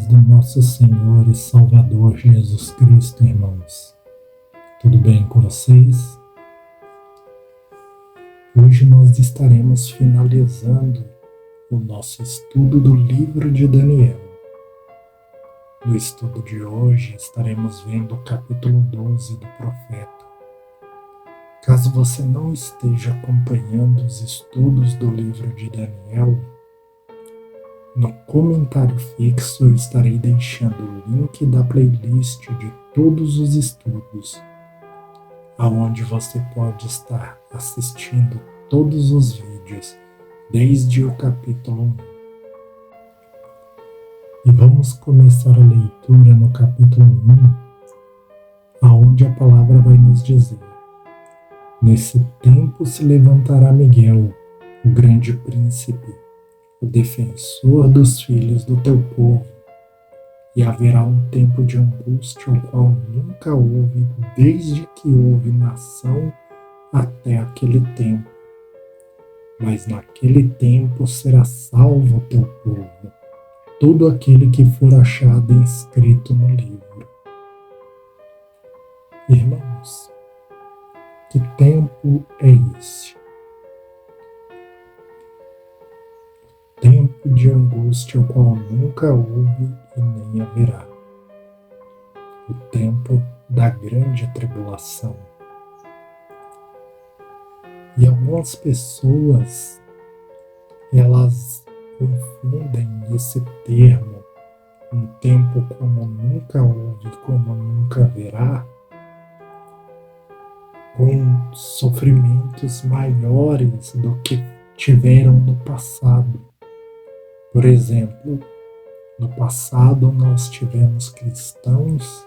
paz do nosso Senhor e Salvador Jesus Cristo, irmãos. Tudo bem com vocês? Hoje nós estaremos finalizando o nosso estudo do livro de Daniel. No estudo de hoje estaremos vendo o capítulo 12 do profeta. Caso você não esteja acompanhando os estudos do livro de Daniel, no comentário fixo eu estarei deixando o link da playlist de todos os estudos, aonde você pode estar assistindo todos os vídeos, desde o capítulo 1. E vamos começar a leitura no capítulo 1, aonde a palavra vai nos dizer: Nesse tempo se levantará Miguel, o grande príncipe, o defensor dos filhos do teu povo, e haverá um tempo de angústia, o qual nunca houve desde que houve nação até aquele tempo. Mas naquele tempo será salvo o teu povo, todo aquele que for achado inscrito no livro. Irmãos, que tempo é esse? Tempo de angústia, o qual nunca houve e nem haverá. O tempo da grande tribulação. E algumas pessoas, elas confundem esse termo, um tempo como nunca houve, como nunca haverá, com sofrimentos maiores do que tiveram no passado. Por exemplo, no passado nós tivemos cristãos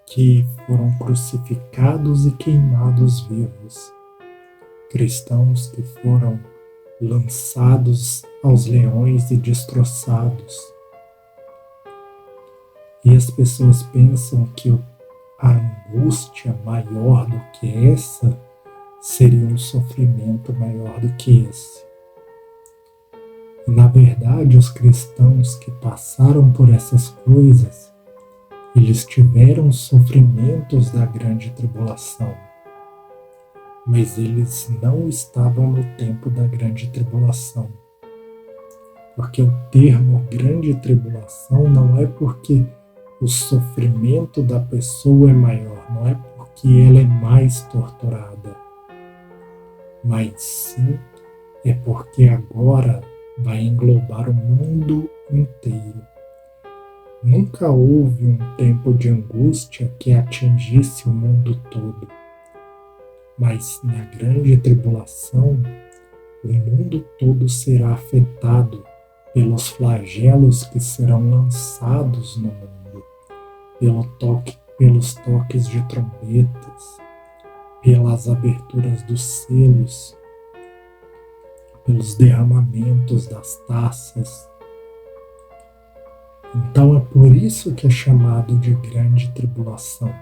que foram crucificados e queimados vivos, cristãos que foram lançados aos leões e destroçados. E as pessoas pensam que a angústia maior do que essa seria um sofrimento maior do que esse. Na verdade, os cristãos que passaram por essas coisas, eles tiveram sofrimentos da grande tribulação, mas eles não estavam no tempo da grande tribulação. Porque o termo grande tribulação não é porque o sofrimento da pessoa é maior, não é porque ela é mais torturada, mas sim é porque agora vai englobar o mundo inteiro. Nunca houve um tempo de angústia que atingisse o mundo todo, mas na grande tribulação, o mundo todo será afetado pelos flagelos que serão lançados no mundo, pelos toques de trombetas, pelas aberturas dos selos, pelos derramamentos das taças. Então é por isso que é chamado de grande tribulação.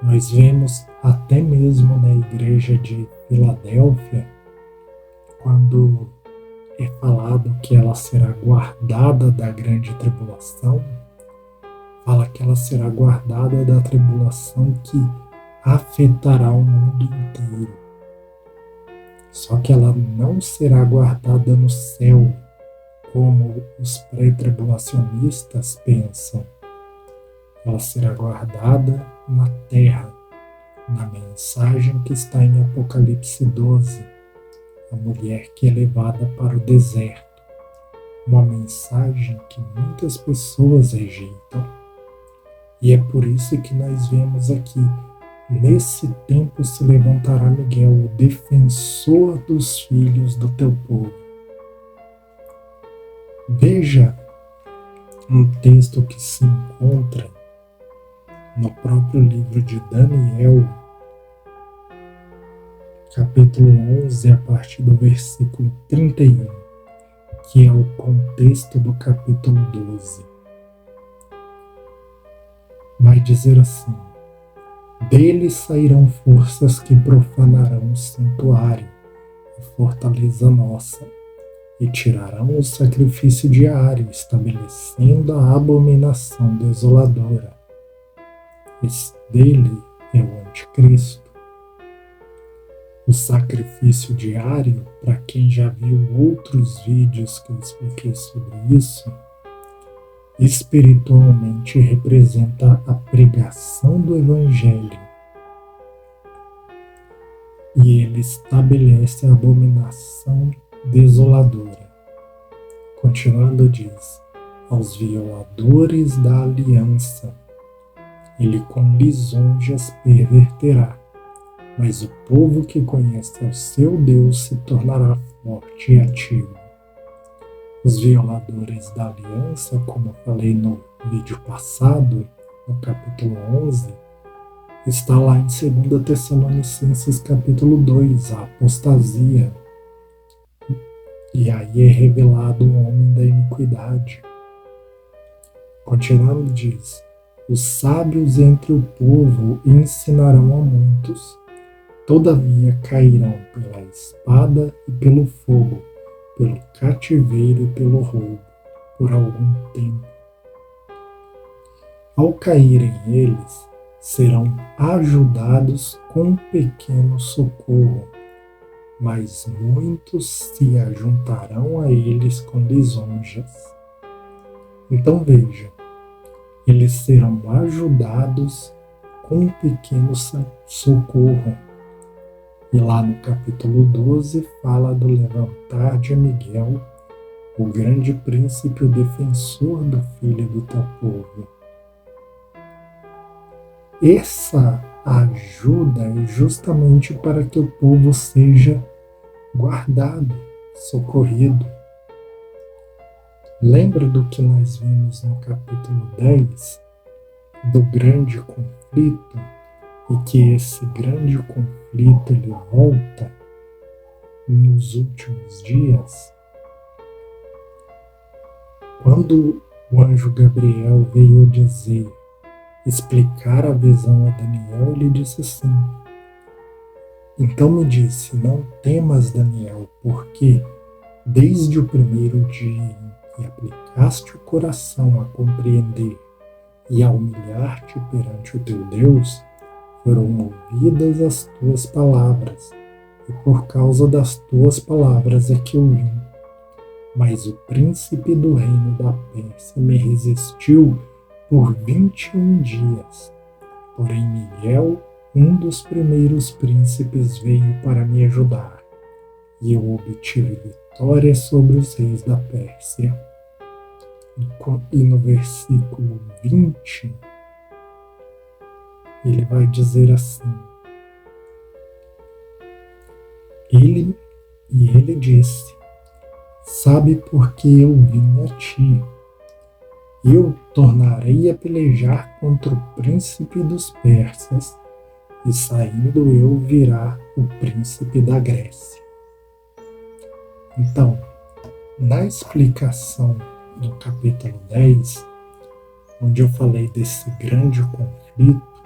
Nós vemos até mesmo na igreja de Filadélfia, quando é falado que ela será guardada da grande tribulação, fala que ela será guardada da tribulação que afetará o mundo inteiro. Só que ela não será guardada no céu, como os pré-tribulacionistas pensam. Ela será guardada na terra, na mensagem que está em Apocalipse 12, a mulher que é levada para o deserto. Uma mensagem que muitas pessoas rejeitam. E é por isso que nós vemos aqui: nesse tempo se levantará Miguel, o defensor dos filhos do teu povo. Veja um texto que se encontra no próprio livro de Daniel, capítulo 11, a partir do versículo 31, que é o contexto do capítulo 12. Vai dizer assim: Dele sairão forças que profanarão o santuário, a fortaleza nossa, e tirarão o sacrifício diário, estabelecendo a abominação desoladora. Esse dele é o anticristo. O sacrifício diário, para quem já viu outros vídeos que eu expliquei sobre isso, espiritualmente representa a pregação do Evangelho. E ele estabelece a abominação desoladora. Continuando diz, aos violadores da aliança, ele com lisonjas perverterá. Mas o povo que conhece ao seu Deus se tornará forte e ativo. Os violadores da aliança, como eu falei no vídeo passado, no capítulo 11, está lá em 2 Tessalonicenses capítulo 2, a apostasia. E aí é revelado o homem da iniquidade. Continuando diz, os sábios entre o povo ensinarão a muitos. Todavia cairão pela espada e pelo fogo, pelo cativeiro e pelo roubo, por algum tempo. Ao caírem eles, serão ajudados com pequeno socorro, mas muitos se ajuntarão a eles com lisonjas. Então veja, eles serão ajudados com pequeno socorro. E lá no capítulo 12 fala do levantar de Miguel, o grande príncipe, o defensor do filho do teu povo. Essa ajuda é justamente para que o povo seja guardado, socorrido. Lembra do que nós vimos no capítulo 10, do grande conflito? E que esse grande conflito ele volta nos últimos dias. Quando o anjo Gabriel veio explicar a visão a Daniel, ele disse assim: então me disse, não temas, Daniel, porque desde o primeiro dia em que aplicaste o coração a compreender e a humilhar-te perante o teu Deus, foram ouvidas as tuas palavras, e por causa das tuas palavras é que eu vim. Mas o príncipe do reino da Pérsia me resistiu por 21 dias. Porém Miguel, um dos primeiros príncipes, veio para me ajudar, e eu obtive vitória sobre os reis da Pérsia. E no versículo 20, ele vai dizer assim, ele disse, sabe por que eu vim a ti? Eu tornarei a pelejar contra o príncipe dos persas, e saindo eu virá o príncipe da Grécia. Então, na explicação do capítulo 10, onde eu falei desse grande conflito,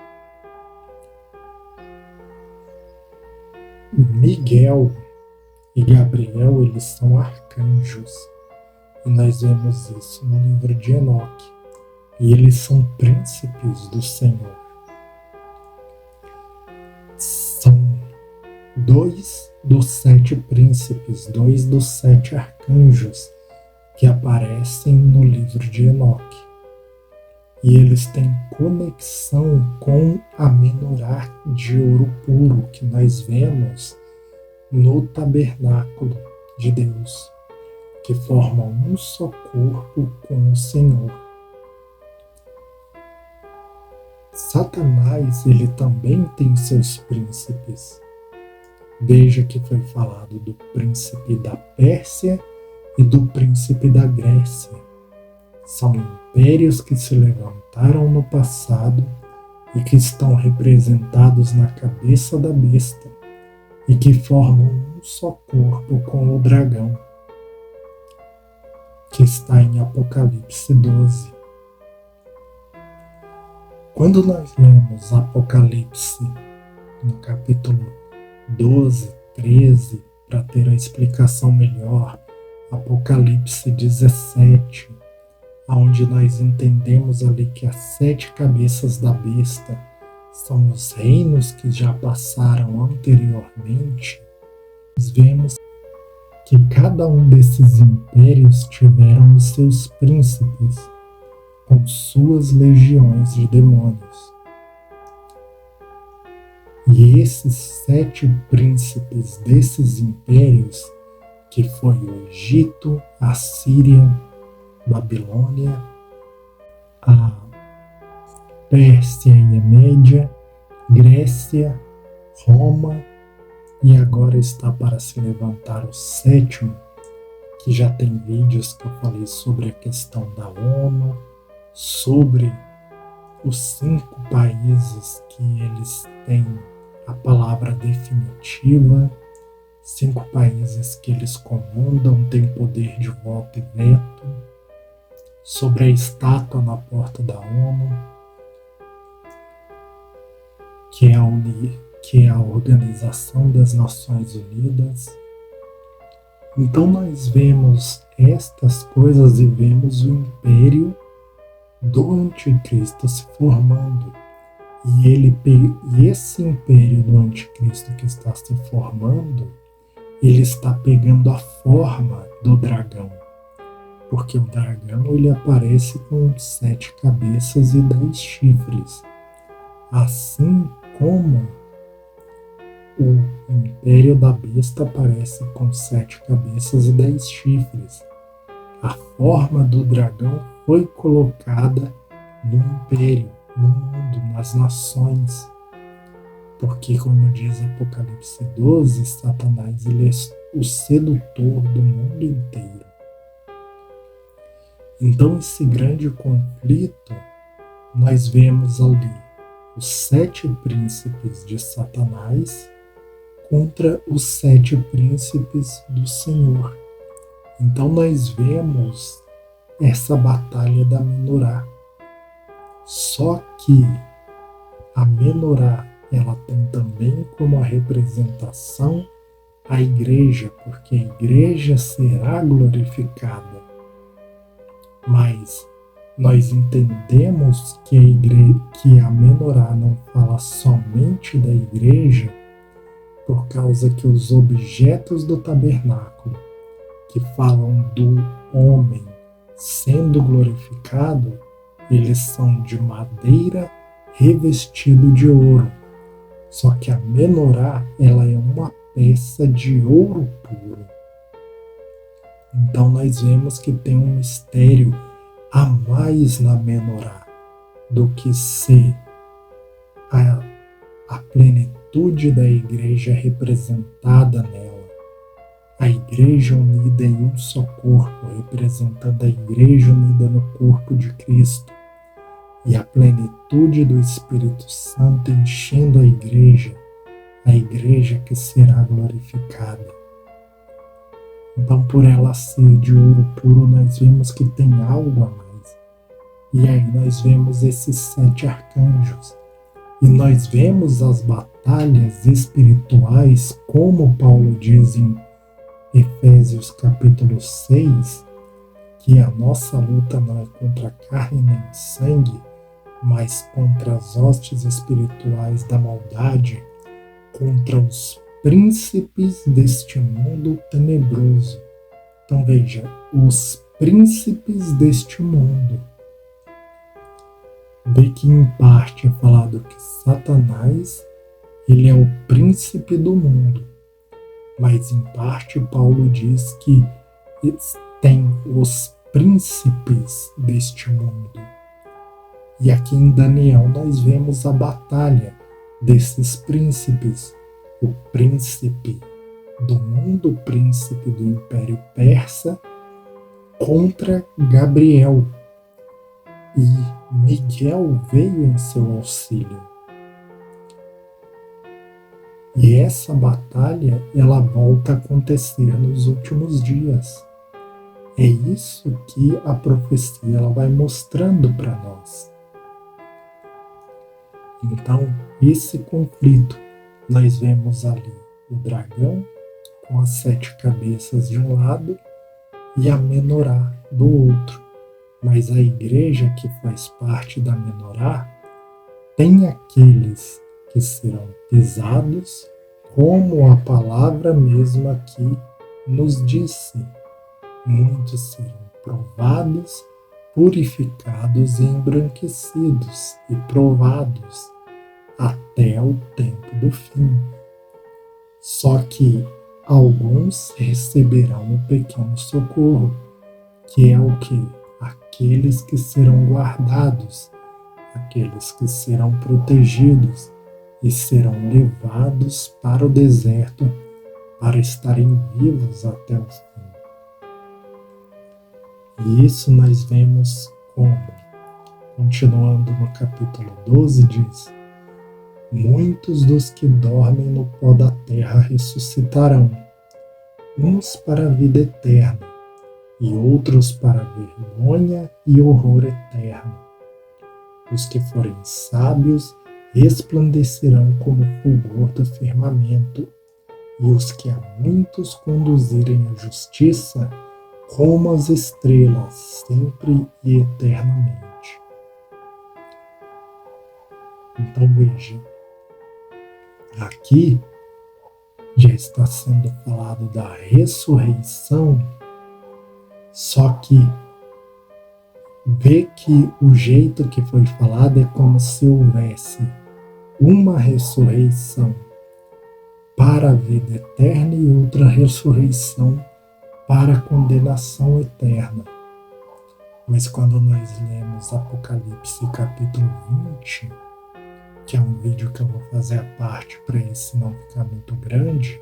Miguel e Gabriel, eles são arcanjos, e nós vemos isso no livro de Enoque, e eles são príncipes do Senhor. São 2 dos 7 príncipes, 2 dos 7 arcanjos que aparecem no livro de Enoque. E eles têm conexão com a menorá de ouro puro que nós vemos no tabernáculo de Deus, que formam um só corpo com o Senhor. Satanás, ele também tem seus príncipes. Veja que foi falado do príncipe da Pérsia e do príncipe da Grécia. São impérios que se levantaram no passado e que estão representados na cabeça da besta e que formam um só corpo com o dragão, que está em Apocalipse 12. Quando nós lemos Apocalipse no capítulo 12, 13, para ter a explicação melhor, Apocalipse 17, onde nós entendemos ali que as 7 cabeças da besta são os reinos que já passaram anteriormente, nós vemos que cada um desses impérios tiveram os seus príncipes, com suas legiões de demônios. E esses 7 príncipes desses impérios, que foi o Egito, a Síria, Babilônia, a Pérsia e a Média, Grécia, Roma, e agora está para se levantar o 7º, que já tem vídeos que eu falei sobre a questão da ONU, sobre os 5 países que eles têm a palavra definitiva, 5 países que eles comandam, têm poder de voto e veto, sobre a estátua na porta da ONU, que é a Organização das Nações Unidas. Então nós vemos estas coisas e vemos o império do Anticristo se formando. E esse império do Anticristo que está se formando, ele está pegando a forma do dragão. Porque o dragão ele aparece com 7 cabeças e 10 chifres. Assim como o império da besta aparece com 7 cabeças e 10 chifres. A forma do dragão foi colocada no império, no mundo, nas nações. Porque, como diz Apocalipse 12, Satanás ele é o sedutor do mundo inteiro. Então, esse grande conflito, nós vemos ali os 7 príncipes de Satanás contra os 7 príncipes do Senhor. Então nós vemos essa batalha da Menorá. Só que a Menorá, ela tem também como a representação a igreja, porque a igreja será glorificada. Mas nós entendemos que a Menorá não fala somente da igreja, por causa que os objetos do tabernáculo, que falam do homem sendo glorificado, eles são de madeira revestido de ouro. Só que a Menorá, ela é uma peça de ouro puro. Então nós vemos que tem um mistério a mais na Menorá do que ser a plenitude da igreja representada nela. A igreja unida em um só corpo, representando a igreja unida no corpo de Cristo. E a plenitude do Espírito Santo enchendo a igreja que será glorificada. Então, por ela ser de ouro puro, nós vemos que tem algo a mais. E aí nós vemos esses 7 arcanjos. E nós vemos as batalhas espirituais, como Paulo diz em Efésios capítulo 6, que a nossa luta não é contra carne nem sangue, mas contra as hostes espirituais da maldade, contra os príncipes deste mundo tenebroso. Então veja, os príncipes deste mundo. Vê que em parte é falado que Satanás, ele é o príncipe do mundo, mas em parte Paulo diz que tem os príncipes deste mundo. E aqui em Daniel nós vemos a batalha desses príncipes. O príncipe do mundo, o príncipe do Império Persa, contra Gabriel. E Miguel veio em seu auxílio. E essa batalha, ela volta a acontecer nos últimos dias. É isso que a profecia ela vai mostrando para nós. Então, esse conflito, nós vemos ali o dragão com as 7 cabeças de um lado e a menorá do outro. Mas a igreja que faz parte da menorá tem aqueles que serão pisados, como a palavra mesma aqui nos disse. Muitos serão provados, purificados e embranquecidos e provados até o tempo do fim. Só que alguns receberão um pequeno socorro, que é o que? Aqueles que serão guardados, aqueles que serão protegidos e serão levados para o deserto para estarem vivos até o fim. E isso nós vemos como, continuando no capítulo 12, diz: muitos dos que dormem no pó da terra ressuscitarão, uns para a vida eterna, e outros para a vergonha e horror eterno. Os que forem sábios resplandecerão como o fulgor do firmamento, e os que a muitos conduzirem à justiça, como as estrelas, sempre e eternamente. Então veja, aqui já está sendo falado da ressurreição, só que vê que o jeito que foi falado é como se houvesse uma ressurreição para a vida eterna e outra ressurreição para a condenação eterna. Mas quando nós lemos Apocalipse capítulo 20, que é um vídeo que eu vou fazer à parte para esse não ficar muito grande,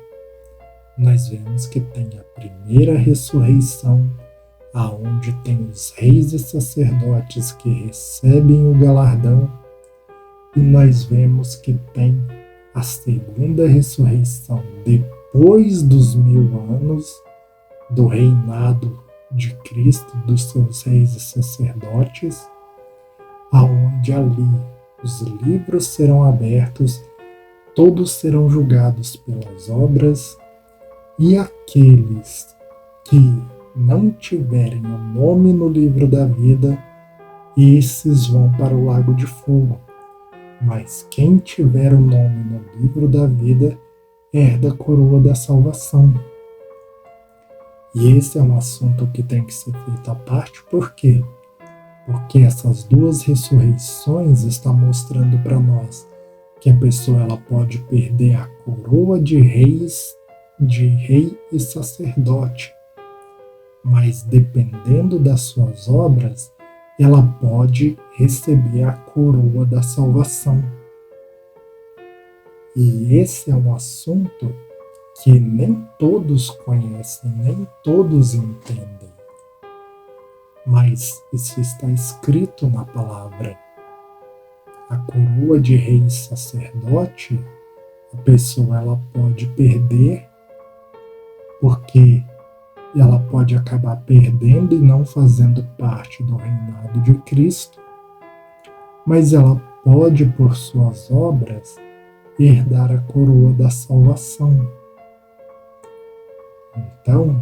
nós vemos que tem a primeira ressurreição, aonde tem os reis e sacerdotes que recebem o galardão, e nós vemos que tem a segunda ressurreição depois dos 1000 anos do reinado de Cristo, dos seus reis e sacerdotes, aonde ali os livros serão abertos, todos serão julgados pelas obras, e aqueles que não tiverem o nome no livro da vida, esses vão para o lago de fogo. Mas quem tiver o nome no livro da vida herda a coroa da salvação. E esse é um assunto que tem que ser feito à parte, por quê? Porque essas duas ressurreições estão mostrando para nós que a pessoa ela pode perder a coroa de rei e sacerdote, mas dependendo das suas obras, ela pode receber a coroa da salvação. E esse é um assunto que nem todos conhecem, nem todos entendem. Mas isso está escrito na palavra. A coroa de rei e sacerdote, a pessoa ela pode perder, porque ela pode acabar perdendo e não fazendo parte do reinado de Cristo, mas ela pode, por suas obras, herdar a coroa da salvação. Então,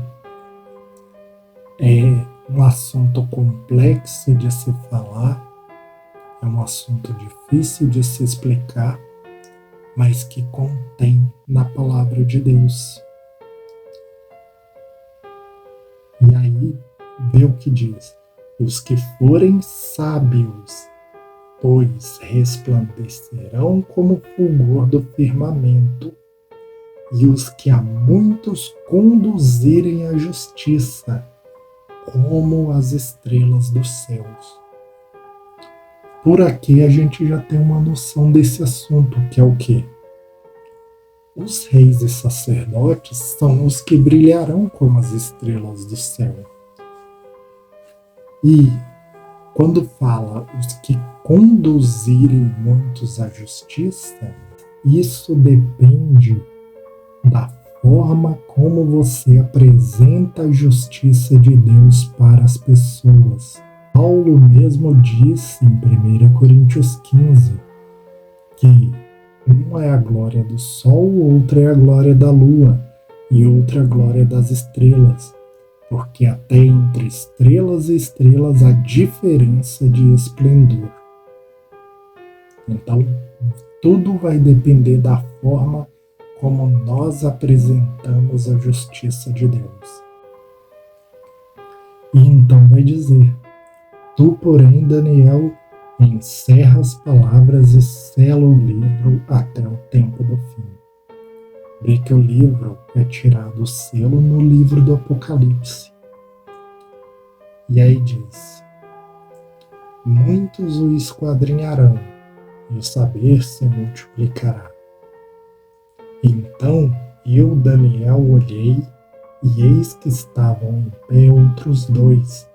é um assunto complexo de se falar, é um assunto difícil de se explicar, mas que contém na palavra de Deus. E aí, vê o que diz: os que forem sábios, pois resplandecerão como o fulgor do firmamento, e os que a muitos conduzirem à justiça, como as estrelas dos céus. Por aqui a gente já tem uma noção desse assunto, que é o quê? Os reis e sacerdotes são os que brilharão como as estrelas do céu. E quando fala os que conduzirem muitos à justiça, isso depende da forma como você apresenta a justiça de Deus para as pessoas. Paulo mesmo disse em 1 Coríntios 15 que uma é a glória do sol, outra é a glória da lua e outra a glória das estrelas. porque até entre estrelas e estrelas há diferença de esplendor. Então, tudo vai depender da forma como nós apresentamos a justiça de Deus. E então vai dizer: tu, porém, Daniel, encerra as palavras e sela o livro até o tempo do fim. Vê que o livro é tirado o selo no livro do Apocalipse. E aí diz: muitos o esquadrinharão, e o saber se multiplicará. Então eu, Daniel, olhei, e eis que estavam em pé outros dois,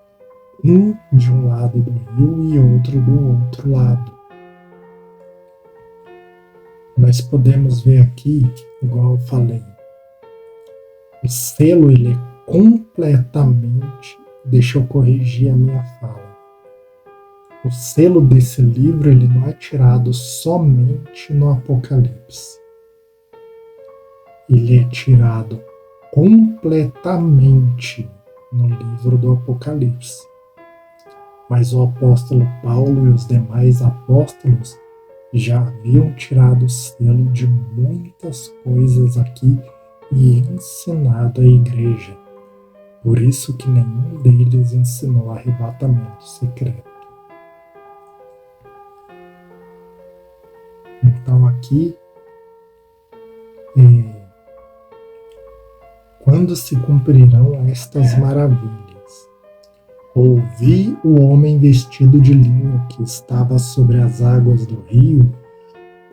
um de um lado do rio e outro do outro lado. Nós podemos ver aqui, igual eu falei, o selo ele é completamente, deixa eu corrigir a minha fala, o selo desse livro ele não é tirado somente no Apocalipse, ele é tirado completamente no livro do Apocalipse. Mas o apóstolo Paulo e os demais apóstolos já haviam tirado o selo de muitas coisas aqui e ensinado à igreja. Por isso que nenhum deles ensinou arrebatamento secreto. Então aqui, quando se cumprirão estas maravilhas? Ouvi o homem vestido de linho que estava sobre as águas do rio,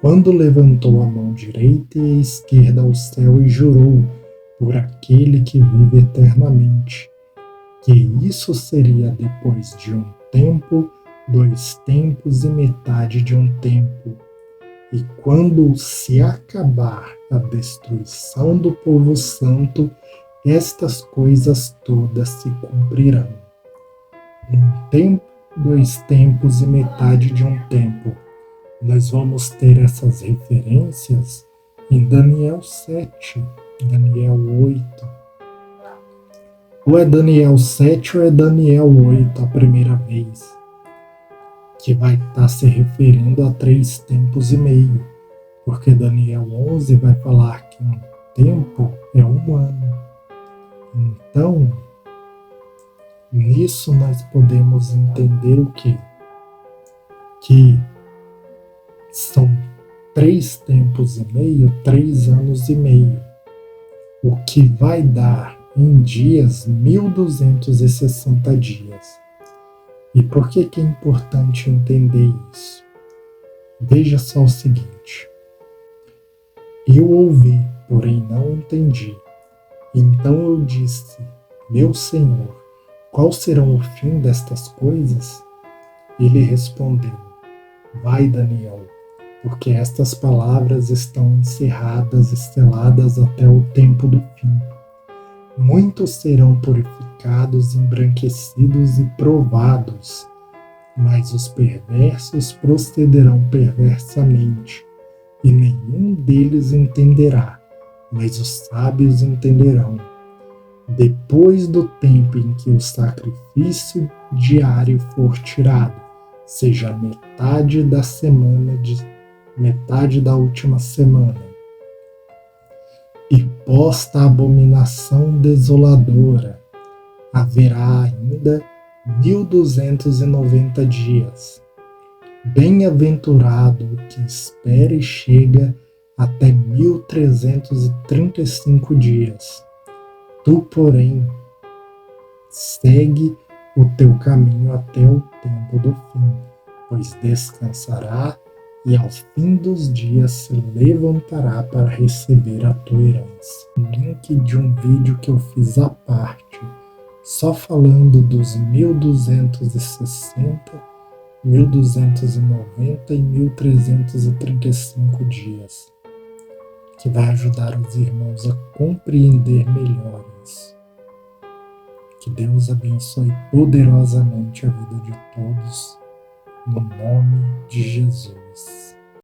quando levantou a mão direita e a esquerda ao céu e jurou por aquele que vive eternamente, que isso seria depois de um tempo, 2 tempos e metade de um tempo. E quando se acabar a destruição do povo santo, estas coisas todas se cumprirão. 1 tempo, 2 tempos e metade de um tempo. Nós vamos ter essas referências em Daniel 7, Daniel 8. Ou é Daniel 7 ou é Daniel 8 a primeira vez, que vai estar se referindo a 3 tempos e meio, porque Daniel 11 vai falar que um tempo é 1 ano. Então, nisso nós podemos entender o quê? Que são 3 tempos e meio, 3 anos e meio, o que vai dar em dias 1260 dias. E por que é importante entender isso? Veja só o seguinte: eu ouvi, porém não entendi. Então eu disse: meu Senhor, qual será o fim destas coisas? Ele respondeu: vai, Daniel, porque estas palavras estão encerradas e seladas até o tempo do fim. Muitos serão purificados, embranquecidos e provados, mas os perversos procederão perversamente, e nenhum deles entenderá, mas os sábios entenderão. Depois do tempo em que o sacrifício diário for tirado, seja metade da metade da última semana, e posta a abominação desoladora, haverá ainda 1290 dias. Bem-aventurado o que espera e chega até 1335 dias. Tu, porém, segue o teu caminho até o tempo do fim, pois descansará e ao fim dos dias se levantará para receber a tua herança. Link de um vídeo que eu fiz à parte, só falando dos 1260, 1290 e 1335 dias, que vai ajudar os irmãos a compreender melhor isso. Que Deus abençoe poderosamente a vida de todos, no nome de Jesus.